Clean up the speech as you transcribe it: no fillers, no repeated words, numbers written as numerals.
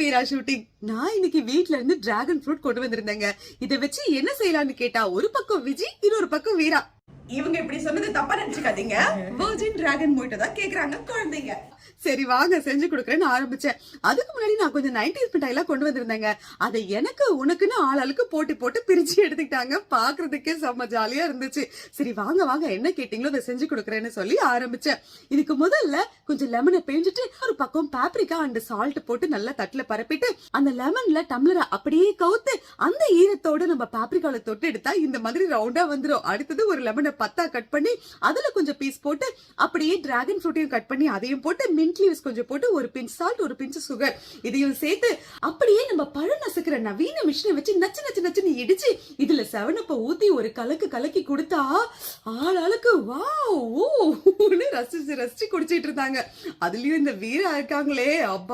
வீரா shooting. நான் இன்னைக்கு வீட்ல இருந்து டிராகன் ஃப்ரூட் கொண்டு வந்திருந்தேங்க. இத வச்சு என்ன செய்யலாம்னு கேட்டா ஒரு பக்கம் விஜி, இன்னொரு பக்கம் வீரா. இவங்க இப்படி சொன்னது தப்பா நினைச்சுக்காதீங்க. வர்ஜின் டிராகன் மொய்ட்டோ தான் கேக்குறாங்க குழந்தைங்க. சரி வாங்க செஞ்சு கொடுக்குறேன்னு ஆரம்பிச்சேன். அதுக்கு முன்னாடி நான் கொஞ்சம் 90s மிட்டாய் கொண்டு வந்திருந்தேங்க. அதை எனக்கு உனக்குன்னு ஆளாளுக்கு போட்டி போட்டு பிரிச்சு எடுத்துக்கிட்டாங்க. பாக்குறதுக்கே செம்ம ஜாலியா இருந்துச்சு. சரி வாங்க வாங்க என்ன கேட்டீங்களோ அதை செஞ்சு கொடுக்குறேன்னு சொல்லி ஆரம்பிச்சேன். இதுக்கு முதல்ல கொஞ்சம் லெமனை பிழிஞ்சிட்டு ஒரு பக்கம் பாப்ரிகா அண்ட் சால்ட் போட்டு நல்லா தட்டுல பரப்பிட்டு அந்த லெமன்ல டம்ளரை அப்படியே கவுத்து அந்த ஈரத்தோட நம்ம பாப்ரிகால தொட்டு எடுத்தா இந்த மாதிரி ரவுண்டா வந்துடும். அடுத்தது ஒரு லெமனை பத்தா கட் பண்ணி அதுல கொஞ்சம் பீஸ் போட்டு அப்படியே டிராகன் ஃப்ரூட்டையும் கட் பண்ணி அதையும் போட்டு மின்ட் லீவ்ஸ் கொஞ்சம் போட்டு ஒரு பிஞ்ச் சால்ட் ஒரு பிஞ்ச் சுகர் இதையும் சேர்த்து அப்படியே நம்ம பழம் நசுக்கிற நவீன மிஷினை வச்சு நச்சு நச்சு நச்சுன்னு இடிச்சு இதுல 7up ஊத்தி ஒரு கலக்கு கலக்கி கொடுத்தா ஆளாளுக்கு வாவ் ரசிச்சு ரசிச்சு குடிச்சிட்டு இருந்தாங்க. அதுலயும் இந்த வீரா இருக்காங்களே அப்பா.